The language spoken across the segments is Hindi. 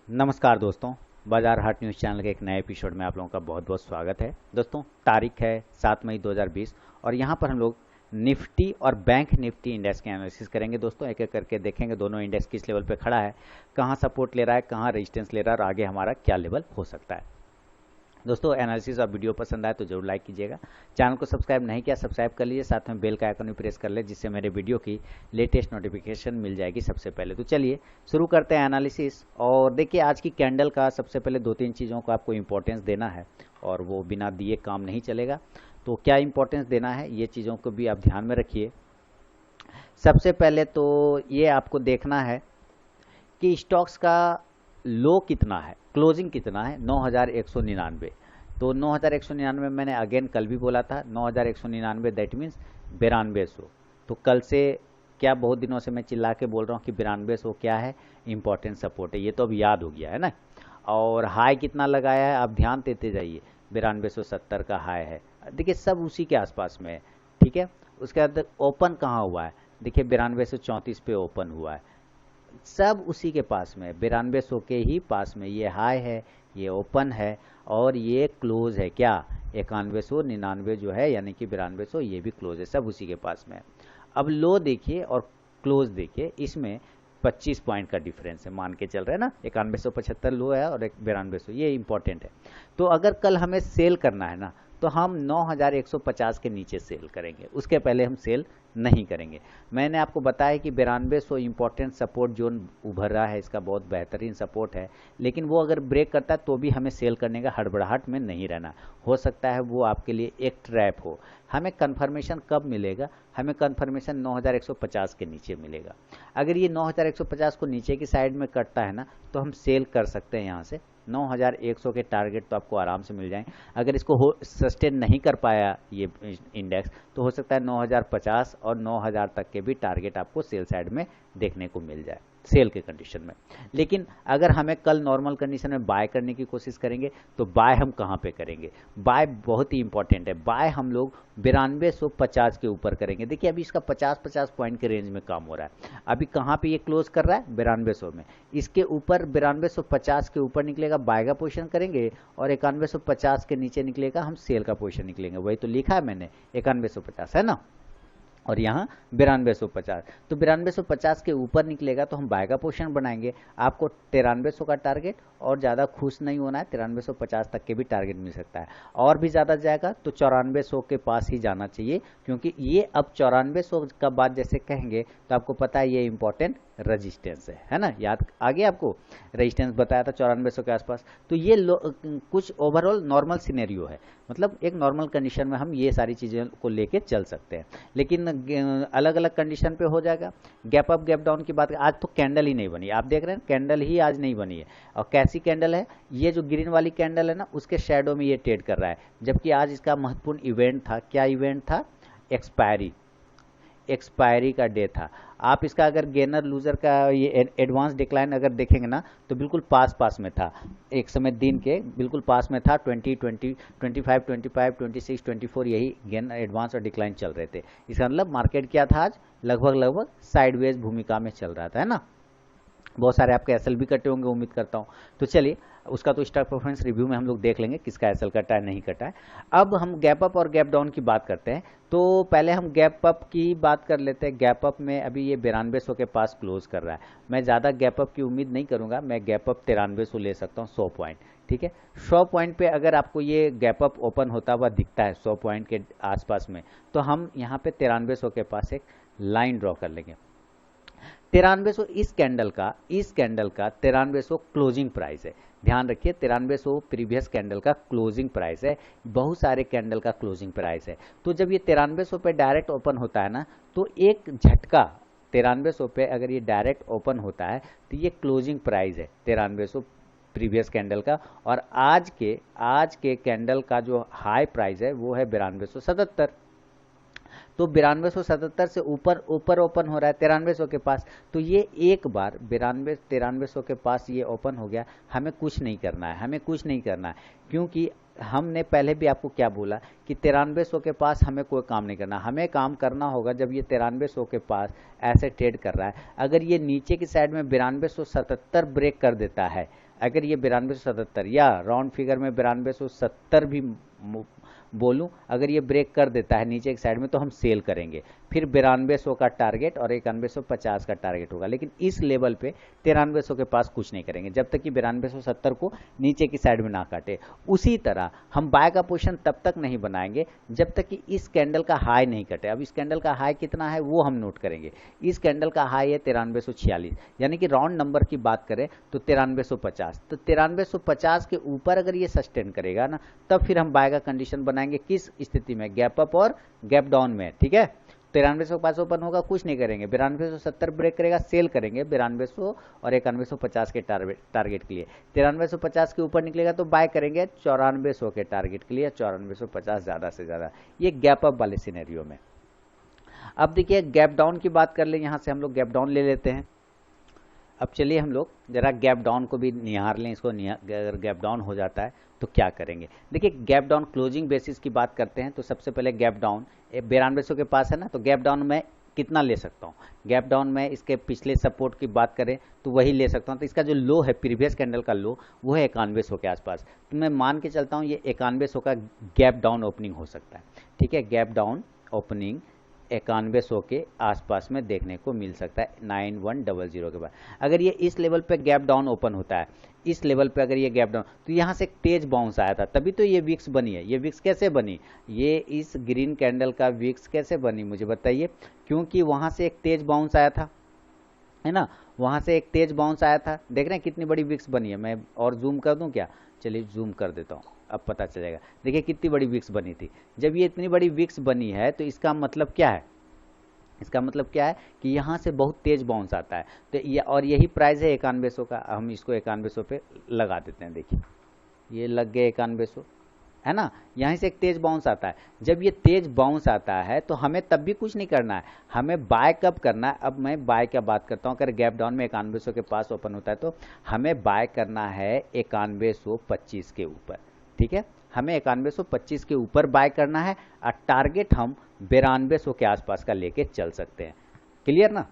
नमस्कार दोस्तों, बाजार हाट न्यूज़ चैनल के एक नए एपिसोड में आप लोगों का बहुत बहुत स्वागत है। दोस्तों, तारीख है 7 मई 2020 और यहाँ पर हम लोग निफ्टी और बैंक निफ्टी इंडेक्स के एनालिसिस करेंगे। दोस्तों, एक एक करके देखेंगे दोनों इंडेक्स किस लेवल पे खड़ा है, कहाँ सपोर्ट ले रहा है, कहाँ रेजिस्टेंस ले रहा है और आगे हमारा क्या लेवल हो सकता है। दोस्तों, एनालिसिस और वीडियो पसंद आए तो जरूर लाइक कीजिएगा। चैनल को सब्सक्राइब नहीं किया, सब्सक्राइब कर लीजिए, साथ में बेल का आइकन भी प्रेस कर ले, जिससे मेरे वीडियो की लेटेस्ट नोटिफिकेशन मिल जाएगी सबसे पहले। तो चलिए शुरू करते हैं एनालिसिस। और देखिए, आज की कैंडल का सबसे पहले दो तीन चीज़ों को आपको इंपॉर्टेंस देना है और वो बिना दिए काम नहीं चलेगा। तो क्या इंपॉर्टेंस देना है, ये चीज़ों को भी आप ध्यान में रखिए। सबसे पहले तो ये आपको देखना है कि स्टॉक्स का लो कितना है, क्लोजिंग कितना है, 9199। तो 9199 मैंने अगेन कल भी बोला था, 9199 दैट मीन्स 9200। तो कल से क्या बहुत दिनों से मैं चिल्ला के बोल रहा हूँ कि 9200 क्या है, इंपॉर्टेंट सपोर्ट है, ये तो अब याद हो गया है ना। और हाई कितना लगाया है आप ध्यान देते जाइए, 9270 का हाई है। देखिए सब उसी के आसपास में है, ठीक है। उसके बाद ओपन कहाँ हुआ है, देखिए 9234 पे ओपन हुआ है, सब उसी के पास में, 9200 के ही पास में। ये हाई है, ये ओपन है और ये क्लोज है क्या, 9199 जो है, यानी कि 9200, ये भी क्लोज है, सब उसी के पास में है। अब लो देखिए और क्लोज देखिए, इसमें 25 पॉइंट का डिफरेंस है, मान के चल रहे हैं ना। 9175 लो है और 9200, ये इंपॉर्टेंट है। तो अगर कल हमें सेल करना है ना, तो हम 9150 के नीचे सेल करेंगे, उसके पहले हम सेल नहीं करेंगे। मैंने आपको बताया कि 9200 इंपॉर्टेंट सपोर्ट जोन उभर रहा है, इसका बहुत बेहतरीन सपोर्ट है, लेकिन वो अगर ब्रेक करता है तो भी हमें सेल करने का हड़बड़ाहट में नहीं रहना। हो सकता है वो आपके लिए एक ट्रैप हो। हमें कंफर्मेशन कब मिलेगा, हमें कंफर्मेशन 9150 के नीचे मिलेगा। अगर ये 9150 को नीचे की साइड में कटता है ना, तो हम सेल कर सकते हैं यहाँ से। 9100 के टारगेट तो आपको आराम से मिल जाएंगे। अगर इसको सस्टेन नहीं कर पाया ये इंडेक्स, तो हो सकता है 9050 और 9000 तक के भी टारगेट आपको सेल साइड में देखने को मिल जाए, सेल के कंडीशन में। लेकिन अगर हमें कल नॉर्मल कंडीशन में बाय करने की कोशिश करेंगे, तो बाय हम कहाँ पे करेंगे, बाय बहुत ही इंपॉर्टेंट है। बाय हम लोग 9250 के ऊपर करेंगे। देखिए अभी इसका 50-50 पॉइंट के रेंज में काम हो रहा है। अभी कहाँ पे ये क्लोज कर रहा है, 9200 में। इसके ऊपर 9250 के ऊपर निकलेगा, बाय का पोजीशन करेंगे, और 9150 के नीचे निकलेगा, हम सेल का पोजीशन निकलेंगे। वही तो लिखा है मैंने, 9150 है ना, और यहाँ 9250। तो 9250 के ऊपर निकलेगा तो हम बाय का पोजीशन बनाएंगे। आपको 9300 का टारगेट, और ज़्यादा खुश नहीं होना है, 9350 तक के भी टारगेट मिल सकता है। और भी ज़्यादा जाएगा तो 9400 के पास ही जाना चाहिए, क्योंकि ये अब 9400 का बाद जैसे कहेंगे तो आपको पता है ये इंपॉर्टेंट रजिस्टेंस है ना। याद आ गया आपको, रजिस्टेंस बताया था 9400 के आसपास। तो ये कुछ ओवरऑल नॉर्मल सिनेरियो है, मतलब एक नॉर्मल कंडीशन में हम ये सारी चीज़ों को लेके चल सकते हैं। लेकिन अलग अलग कंडीशन पे हो जाएगा। गैप अप गैप डाउन की बात, आज तो कैंडल ही नहीं बनी, आप देख रहे हैं कैंडल ही आज नहीं बनी है। और कैसी कैंडल है, ये जो ग्रीन वाली कैंडल है ना, उसके शेडो में ये ट्रेड कर रहा है, जबकि आज इसका महत्वपूर्ण इवेंट था। क्या इवेंट था, एक्सपायरी का डे था। आप इसका अगर गेनर लूजर का ये एडवांस डिक्लाइन अगर देखेंगे ना, तो बिल्कुल पास पास में था, एक समय दिन के बिल्कुल पास में था। 20, 20, 25, 25, 26, 24 यही गेन एडवांस और डिक्लाइन चल रहे थे। इसका मतलब मार्केट क्या था, आज लगभग साइडवेज भूमिका में चल रहा था, है ना। बहुत सारे आपके एसएल भी कटे होंगे उम्मीद करता हूँ। तो चलिए उसका तो स्टॉक परफॉर्मेंस रिव्यू में हम लोग देख लेंगे किसका एसएल कटा है नहीं कटा है। अब हम गैप अप और गैप डाउन की बात करते हैं। तो पहले हम गैप अप की बात कर लेते हैं। गैप अप में अभी ये 9200 के पास क्लोज कर रहा है। मैं ज़्यादा गैप अप की उम्मीद नहीं करूँगा, मैं गैप अप 9300 ले सकता हूँ, 100 पॉइंट, ठीक है। 100 पॉइंट पे अगर आपको ये गैप अप ओपन होता हुआ दिखता है 100 पॉइंट के आसपास में, तो हम यहाँ पे 9300 के पास एक लाइन ड्रॉ कर लेंगे। 9300 इस कैंडल का 9300 क्लोजिंग प्राइस है। ध्यान रखिए, 9300 प्रीवियस कैंडल का क्लोजिंग प्राइस है, बहुत सारे कैंडल का क्लोजिंग प्राइस है। तो जब ये 9300 पे डायरेक्ट ओपन होता है ना, तो एक झटका 9300 पे अगर ये डायरेक्ट ओपन होता है, तो ये क्लोजिंग प्राइस है 9300 प्रीवियस कैंडल का। और आज के कैंडल का जो हाई प्राइस है वो है 9277। तो 9277 से ऊपर ओपन हो रहा है 9300 के पास। तो ये एक बार 9300 के पास ये ओपन हो गया, हमें कुछ नहीं करना है, क्योंकि हमने पहले भी आपको क्या बोला कि 9300 के पास हमें कोई काम नहीं करना, हमें काम करना होगा जब ये 9300 के पास ऐसे ट्रेड कर रहा है, अगर ये नीचे की साइड में 9277 ब्रेक कर देता है, अगर ये 9277 या राउंड फिगर में 9270 भी बोलूं, अगर ये ब्रेक कर देता है नीचे की साइड में तो हम सेल करेंगे, फिर 9200 का टारगेट और 9150 का टारगेट होगा। लेकिन इस लेवल पे 9300 के पास कुछ नहीं करेंगे जब तक कि 9270 को नीचे की साइड में ना काटे। उसी तरह हम बाय का पोजीशन तब तक नहीं बनाएंगे जब तक कि इस कैंडल का हाई नहीं कटे। अब इस कैंडल का हाई कितना है वो हम नोट करेंगे। इस कैंडल का हाई है 9346, यानी कि राउंड नंबर की बात करें तो 9350। तो 9350 के ऊपर अगर ये सस्टेन करेगा ना, तब फिर हम बाय का कंडीशन बनाएंगे। किस स्थिति में? गैप अप और गैप डाउन में, ठीक है। 9300 के पास ओपन होगा, कुछ नहीं करेंगे, 9270 ब्रेक करेगा, सेल करेंगे 9200 और 9150 के टारगेट के लिए। 9350 के ऊपर निकलेगा तो बाय करेंगे 9400 के टारगेट के लिए, 9450 ज़्यादा से ज़्यादा, ये गैप अप वाले सिनेरियो में। अब देखिए गैप डाउन की बात कर ले, यहाँ से हम लोग गैप डाउन ले लेते हैं। अब चलिए हम लोग जरा गैप डाउन को भी निहार लें, इसको अगर गैप डाउन हो जाता है तो क्या करेंगे। देखिए गैप डाउन क्लोजिंग बेसिस की बात करते हैं तो सबसे पहले गैप डाउन 9200 के पास है ना, तो गैप डाउन में कितना ले सकता हूँ? गैप डाउन में इसके पिछले सपोर्ट की बात करें तो वही ले सकता हूँ। तो इसका जो लो है, प्रीवियस कैंडल का लो, वो है 9100 के आसपास। तो मैं मान के चलता हूँ ये 9100 का गैप डाउन ओपनिंग हो सकता है, ठीक है। गैप डाउन ओपनिंग 9100 के आसपास में देखने को मिल सकता है 9100 के बाद। अगर ये इस लेवल पे गैप डाउन ओपन होता है, इस लेवल पे अगर ये गैप डाउन, तो यहाँ से एक तेज बाउंस आया था, तभी तो ये विक्स बनी है। ये विक्स कैसे बनी? ये इस ग्रीन कैंडल का विक्स कैसे बनी मुझे बताइए? क्योंकि वहाँ से एक तेज बाउंस आया था, है ना, वहाँ से एक तेज बाउंस आया था। देख रहे हैं कितनी बड़ी विक्स बनी है। मैं और जूम कर दूं क्या? चलिए जूम कर देता हूँ, अब पता चलेगा। देखिए कितनी बड़ी विक्स बनी थी। जब ये इतनी बड़ी विक्स बनी है तो इसका मतलब क्या है? इसका मतलब क्या है कि यहाँ से बहुत तेज बाउंस आता है। तो ये, और यही प्राइस है 9100 का, हम इसको 9100 पे लगा देते हैं। देखिए ये लग गए 9100, है ना। यहाँ से एक तेज बाउंस आता है। जब ये तेज बाउंस आता है तो हमें तब भी कुछ नहीं करना है, हमें बाय कब करना है? अब मैं बाय क्या बात करता हूँ, अगर गैप डाउन में 9100 के पास ओपन होता है तो हमें बाय करना है 9125 के ऊपर, ठीक है। हमें 9125 के ऊपर बाय करना है और टारगेट हम 9200 के आसपास का लेके चल सकते हैं। क्लियर ना?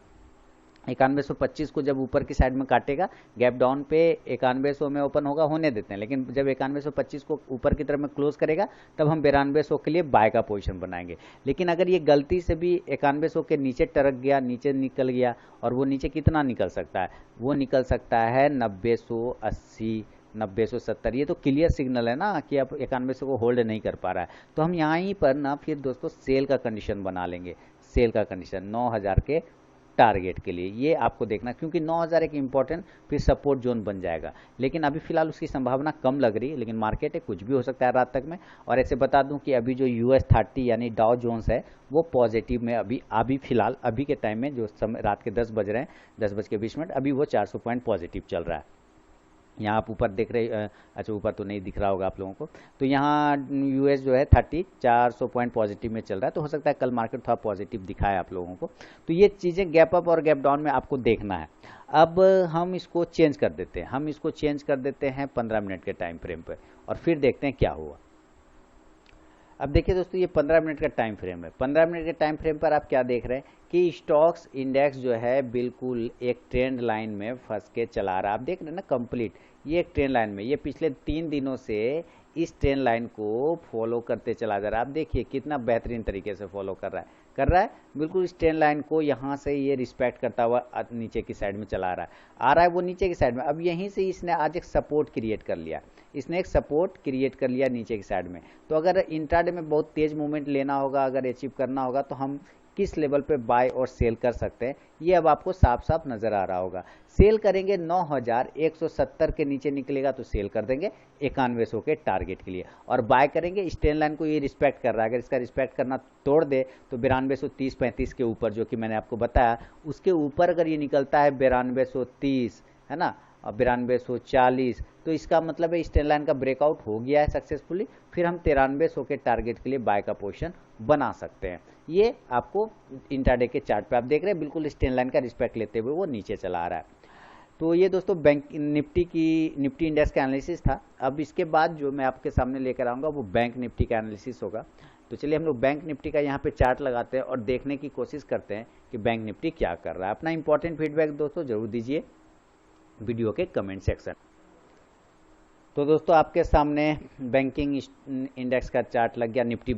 9125 को जब ऊपर की साइड में काटेगा, गैप डाउन पे 9100 में ओपन होगा, होने देते हैं, लेकिन जब 9125 को ऊपर की तरफ में क्लोज करेगा तब हम 9200 के लिए बाय का पोजीशन बनाएंगे। लेकिन अगर ये गलती से भी 9100 के नीचे टरक गया, नीचे निकल गया, और वो नीचे कितना निकल सकता है? वो निकल सकता है 9080, 9070। ये तो क्लियर सिग्नल है ना कि अब 9100 को होल्ड नहीं कर पा रहा है। तो हम यहाँ पर ना फिर दोस्तों सेल का कंडीशन बना लेंगे। सेल का कंडीशन 9000 के टारगेट के लिए, ये आपको देखना, क्योंकि 9000 एक इंपॉर्टेंट फिर सपोर्ट जोन बन जाएगा। लेकिन अभी फिलहाल उसकी संभावना कम लग रही है, लेकिन मार्केट है, कुछ भी हो सकता है रात तक में। और ऐसे बता दूं कि अभी जो US30 यानी डाउ जोन्स है वो पॉजिटिव में अभी फिलहाल अभी के टाइम में जो समय रात के 10 बज रहे हैं, 10:20, अभी वो 400 पॉइंट पॉजिटिव चल रहा है। यहाँ आप ऊपर देख रहे, अच्छा ऊपर तो नहीं दिख रहा होगा आप लोगों को, तो यहाँ US जो है 400 पॉइंट पॉजिटिव में चल रहा है। तो हो सकता है कल मार्केट थोड़ा पॉजिटिव दिखाए आप लोगों को। तो ये चीज़ें गैप अप और गैप डाउन में आपको देखना है। अब हम इसको चेंज कर देते हैं, 15 मिनट के टाइम फ्रेम पर, और फिर देखते हैं क्या हुआ। अब देखिए दोस्तों ये 15 मिनट का टाइम फ्रेम है। 15 मिनट के टाइम फ्रेम पर आप क्या देख रहे हैं कि स्टॉक्स इंडेक्स जो है बिल्कुल एक ट्रेंड लाइन में फंस के चला रहा है। आप देख रहे हैं ना कंप्लीट, ये एक ट्रेंड लाइन में, ये पिछले 3 दिनों से इस ट्रेंड लाइन को फॉलो करते चला जा रहा है। आप देखिए कितना बेहतरीन तरीके से फॉलो कर रहा है बिल्कुल इस ट्रेंड लाइन को। यहाँ से ये रिस्पेक्ट करता हुआ नीचे की साइड में चला आ रहा है वो नीचे की साइड में। अब यहीं से इसने आज एक सपोर्ट क्रिएट कर लिया, नीचे की साइड में। तो अगर इंट्राडे में बहुत तेज मूवमेंट लेना होगा, अगर अचीव करना होगा, तो हम किस लेवल पे बाय और सेल कर सकते हैं ये अब आपको साफ साफ नजर आ रहा होगा। सेल करेंगे 9170 के नीचे निकलेगा तो सेल कर देंगे 9100 के टारगेट के लिए, और बाय करेंगे इस ट्रेंड लाइन को, ये रिस्पेक्ट कर रहा है। अगर इसका रिस्पेक्ट करना तोड़ दे तो 9230-35 के ऊपर, जो कि मैंने आपको बताया, उसके ऊपर अगर ये निकलता है 9230, है ना, और 9240, तो इसका मतलब है इस ट्रेंड लाइन का ब्रेकआउट हो गया है सक्सेसफुली। फिर हम 9300 के टारगेट के लिए बाय का पोजीशन बना सकते हैं। ये आपको इंट्राडे के चार्ट पे आप देख रहे हैं बिल्कुल इस ट्रेंड लाइन का रिस्पेक्ट लेते हुए वो नीचे चला आ रहा है। तो ये दोस्तों बैंक निफ्टी इंडेक्स का एनालिसिस था। अब इसके बाद जो मैं आपके सामने लेकर आऊँगा वो बैंक निफ्टी का एनालिसिस होगा। तो चलिए हम लोग बैंक निफ्टी का यहाँ पे चार्ट लगाते हैं और देखने की कोशिश करते हैं कि बैंक निफ्टी क्या कर रहा है। अपना इंपॉर्टेंट फीडबैक दोस्तों जरूर दीजिए वीडियो के कमेंट सेक्शन। तो दोस्तों आपके सामने बैंकिंग इंडेक्स का चार्ट लग गया, निफ्टी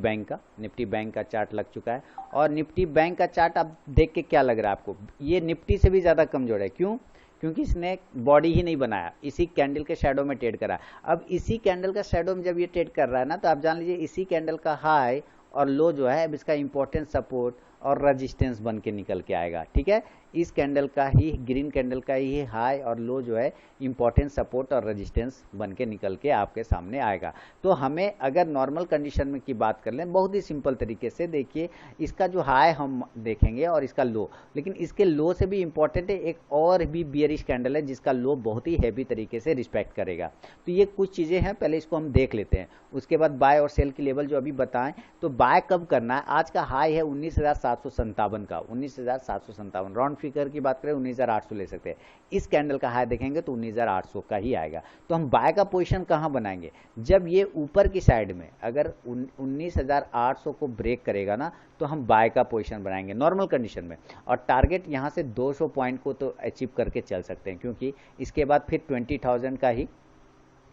बैंक का चार्ट लग चुका है। और निफ्टी बैंक का चार्ट आप देख के क्या लग रहा है आपको? ये निफ्टी से भी ज़्यादा कमजोर है। क्यों? क्योंकि इसने बॉडी ही नहीं बनाया, इसी कैंडल के शैडो में ट्रेड करा। अब इसी कैंडल का शैडो में जब ये ट्रेड कर रहा है ना, तो आप जान लीजिए इसी कैंडल का हाई और लो जो है अब इसका इंपॉर्टेंट सपोर्ट और रेजिस्टेंस बन के निकल के आएगा। ठीक है, इस कैंडल का ही, ग्रीन कैंडल का ही हाई और लो जो है इंपॉर्टेंट सपोर्ट और रेजिस्टेंस बन के निकल के आपके सामने आएगा। तो हमें अगर नॉर्मल कंडीशन में की बात कर लें, बहुत ही सिंपल तरीके से देखिए, इसका जो हाई हम देखेंगे और इसका लो, लेकिन इसके लो से भी इंपॉर्टेंट है एक और भी बियरिश कैंडल है जिसका लो बहुत ही हैवी तरीके से रिस्पेक्ट करेगा। तो ये कुछ चीजें हैं, पहले इसको हम देख लेते हैं, उसके बाद बाय और सेल की लेवल जो अभी बताएं। तो बाय कब करना है? आज का हाई है 19,757 का, 19,757 राउंड फिगर की बात करें 19,800 ले सकते हैं। इस कैंडल का हाई देखेंगे तो 19,800 का ही आएगा। तो हम बाय का पोजीशन कहां बनाएंगे? जब ये ऊपर की साइड में अगर 19,800 को ब्रेक करेगा ना, तो हम बाय का पोजीशन बनाएंगे नॉर्मल कंडीशन में। और टारगेट यहां से 200 पॉइंट को तो अचीव करके चल सकते हैं, क्योंकि इसके बाद फिर 20,000 का ही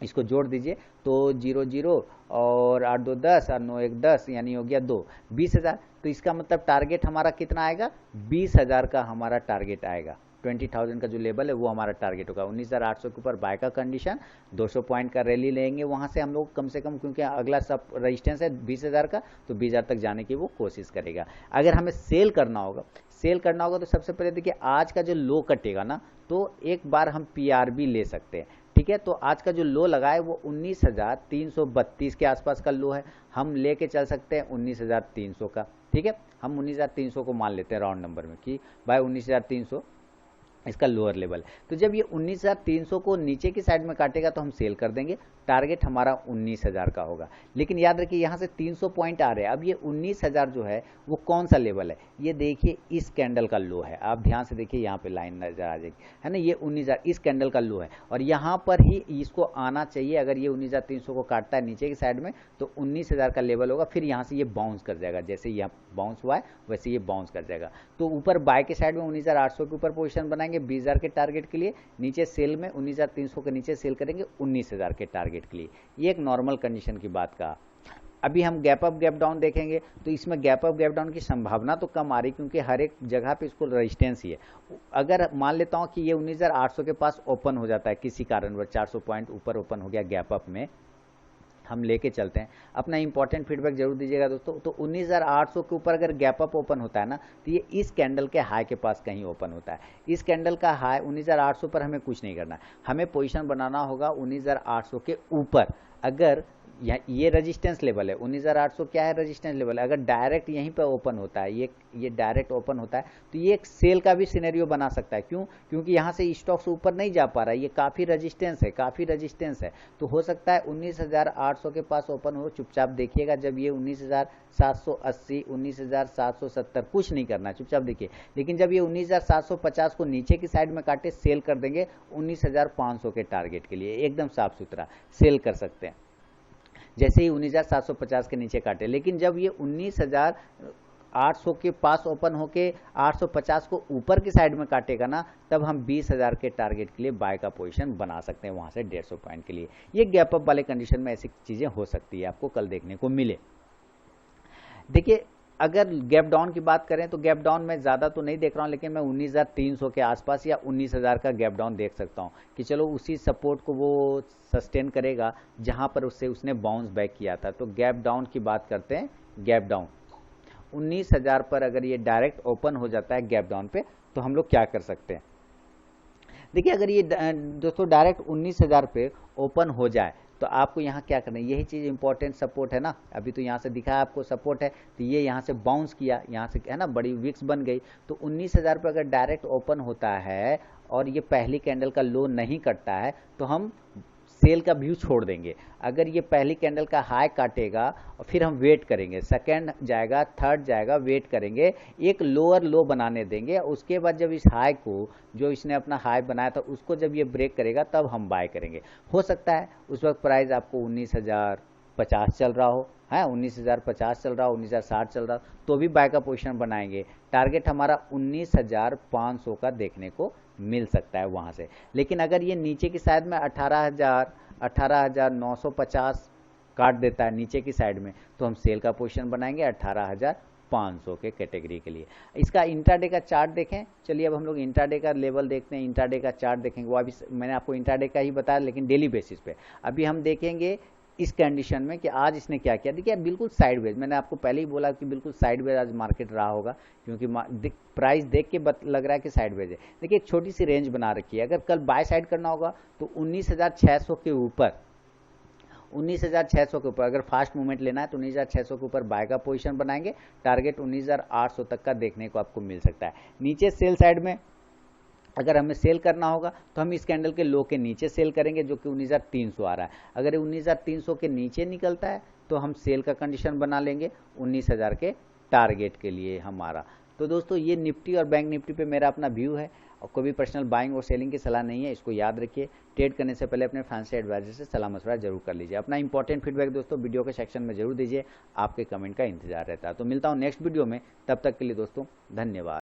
इसको जोड़ दीजिए तो 00 और 8 2 10 और 9 1 10 यानी हो गया 2 20,000। तो इसका मतलब टारगेट हमारा कितना आएगा? 20,000 का हमारा टारगेट आएगा। 20,000 का जो लेवल है वो हमारा टारगेट होगा। 19,800 के ऊपर बाय का कंडीशन, 200 पॉइंट का रैली लेंगे वहां से हम लोग कम से कम, क्योंकि अगला सब रेजिस्टेंस है 20,000 का, तो 20,000 तक जाने की वो कोशिश करेगा। अगर हमें सेल करना होगा तो सबसे पहले देखिए आज का जो लो कटेगा ना, तो एक बार हम पीआरबी ले सकते हैं। ठीक है, तो आज का जो लो लगा है वो 19,332 के आसपास का लो है। हम लेके चल सकते हैं 19,300 का। ठीक है, हम 19,300 को मान लेते हैं राउंड नंबर में कि भाई 19,300 इसका लोअर लेवल। तो जब ये 19,300 को नीचे की साइड में काटेगा तो हम सेल कर देंगे। टारगेट हमारा 19,000 का होगा। लेकिन याद रखिए यहाँ से 300 पॉइंट आ रहे हैं। अब ये 19,000 जो है वो कौन सा लेवल है? ये देखिए इस कैंडल का लो है। आप ध्यान से देखिए, यहाँ पे लाइन नजर आ जाएगी, है ना, ये 19,000 इस कैंडल का लो है और यहाँ पर ही इसको आना चाहिए। अगर ये 19,300 को काटता है नीचे की साइड में तो 19,000 का लेवल होगा। फिर यहाँ से ये बाउंस कर जाएगा, जैसे यहाँ बाउंस हुआ है वैसे ये बाउंस कर जाएगा। तो ऊपर बाय के साइड में 19,800 के ऊपर पोजिशन बनाएंगे 20,000 के टारगेट के लिए, नीचे सेल में 19,300 के नीचे सेल करेंगे 19,000 के टारगेट के लिए। ये एक नॉर्मल कंडीशन की बात का। अभी हम गैप अप गैप डाउन देखेंगे तो इसमें गैप अप गैप डाउन की संभावना तो कम आ रही, क्योंकि हर एक जगह पे इसको रेजिस्टेंस ही है। अगर मान लेता हूं कि ये 19,800 के पास ओपन हो जाता है किसी कारणवश, 400 पॉइंट ऊपर ओपन हो गया गैप अप में, हम लेके चलते हैं। अपना इंपॉर्टेंट फीडबैक जरूर दीजिएगा दोस्तों। तो 19,800 के ऊपर अगर गैप अप ओपन होता है ना, तो ये इस कैंडल के हाई के पास कहीं ओपन होता है। इस कैंडल का हाई 19,800 पर हमें कुछ नहीं करना है, हमें पोजीशन बनाना होगा 19,800 के ऊपर। अगर ये रेजिस्टेंस लेवल है 19,800, क्या है रेजिस्टेंस लेवल है। अगर डायरेक्ट यहीं पर ओपन होता है, ये डायरेक्ट ओपन होता है तो ये एक सेल का भी सिनेरियो बना सकता है। क्यों? क्योंकि यहाँ से स्टॉक्स ऊपर नहीं जा पा रहा है, ये काफी रेजिस्टेंस है। तो हो सकता है 19,800 के पास ओपन हो। चुपचाप देखिएगा, जब ये 19,780 19,770 कुछ नहीं करना, चुपचाप देखिए। लेकिन जब ये 19,750 को नीचे की साइड में काटे सेल कर देंगे 19,500 के टारगेट के लिए, एकदम साफ सुथरा सेल कर सकते हैं जैसे ही 19,750 के नीचे काटे। लेकिन जब ये 19,800 के पास ओपन होके 850 को ऊपर की साइड में काटेगा ना, तब हम 20,000 के टारगेट के लिए बाय का पोजीशन बना सकते हैं वहां से 150 पॉइंट के लिए। ये गैप अप वाले कंडीशन में ऐसी चीजें हो सकती है, आपको कल देखने को मिले। देखिए अगर गैप डाउन की बात करें तो गैप डाउन में ज़्यादा तो नहीं देख रहा हूं, लेकिन मैं 19,300 के आसपास या 19,000 का गैप डाउन देख सकता हूं कि चलो उसी सपोर्ट को वो सस्टेन करेगा जहां पर उसने बाउंस बैक किया था। तो गैप डाउन की बात करते हैं। गैप डाउन 19,000 पर अगर ये डायरेक्ट ओपन हो जाता है गैप डाउन पे, तो हम लोग क्या कर सकते हैं? देखिए अगर ये दोस्तों डायरेक्ट 19,000 पे ओपन हो जाए तो आपको यहाँ क्या करना है, यही चीज़ इंपॉर्टेंट सपोर्ट है ना। अभी तो यहाँ से दिखा है आपको सपोर्ट है, तो ये यहाँ से बाउंस किया, यहाँ से है ना बड़ी विक्स बन गई। तो 19,000 पर अगर डायरेक्ट ओपन होता है और ये पहली कैंडल का लो नहीं कटता है तो हम सेल का व्यू छोड़ देंगे। अगर ये पहली कैंडल का हाई काटेगा और फिर हम वेट करेंगे, सेकंड जाएगा, थर्ड जाएगा, वेट करेंगे, एक लोअर लो बनाने देंगे। उसके बाद जब इस हाई को, जो इसने अपना हाई बनाया था, उसको जब ये ब्रेक करेगा तब हम बाय करेंगे। हो सकता है उस वक्त प्राइस आपको 19,050 चल रहा हो, है 19,050 चल रहा हो, 19,060 चल रहा हो, तो भी बाय का पोजीशन बनाएंगे। टारगेट हमारा 19,500 का देखने को मिल सकता है वहां से। लेकिन अगर ये नीचे की साइड में 18,950 काट देता है नीचे की साइड में, तो हम सेल का पोजीशन बनाएंगे 18,500 के कैटेगरी के लिए। इसका इंट्राडे का चार्ट देखें। चलिए अब हम लोग इंट्राडे का लेवल देखते हैं, इंट्राडे का चार्ट देखेंगे। वो अभी मैंने आपको इंट्राडे का ही बताया, लेकिन डेली बेसिस पे अभी हम देखेंगे इस कंडीशन में कि आज इसने क्या किया। देखिए बिल्कुल साइडवेज, मैंने आपको पहले ही बोला कि बिल्कुल साइडवेज आज मार्केट रहा होगा, क्योंकि प्राइस देख के लग रहा है कि साइडवेज है। देखिए एक छोटी सी रेंज बना रखी है, अगर कल बाय साइड करना होगा तो 19,600 के ऊपर, 19,600 के ऊपर अगर फास्ट मूवमेंट लेना है तो 19,600 के ऊपर बाय का पोजीशन बनाएंगे। टारगेट 19,800 तक का देखने को आपको मिल सकता है। नीचे सेल साइड में अगर हमें सेल करना होगा तो हम इस कैंडल के लो के नीचे सेल करेंगे, जो कि 19,300 आ रहा है। अगर 19,300 के नीचे निकलता है तो हम सेल का कंडीशन बना लेंगे 19,000 के टारगेट के लिए हमारा। तो दोस्तों ये निफ्टी और बैंक निफ्टी पे मेरा अपना व्यू है, और कोई भी पर्सनल बाइंग और सेलिंग की सलाह नहीं है, इसको याद रखिए। ट्रेड करने से पहले अपने फाइनेंशियल एडवाइजर से सलाह मशवरा जरूर कर लीजिए। अपना इंपॉर्टेंट फीडबैक दोस्तों वीडियो के सेक्शन में जरूर दीजिए, आपके कमेंट का इंतजार रहता है। तो मिलता हूँ नेक्स्ट वीडियो में, तब तक के लिए दोस्तों धन्यवाद।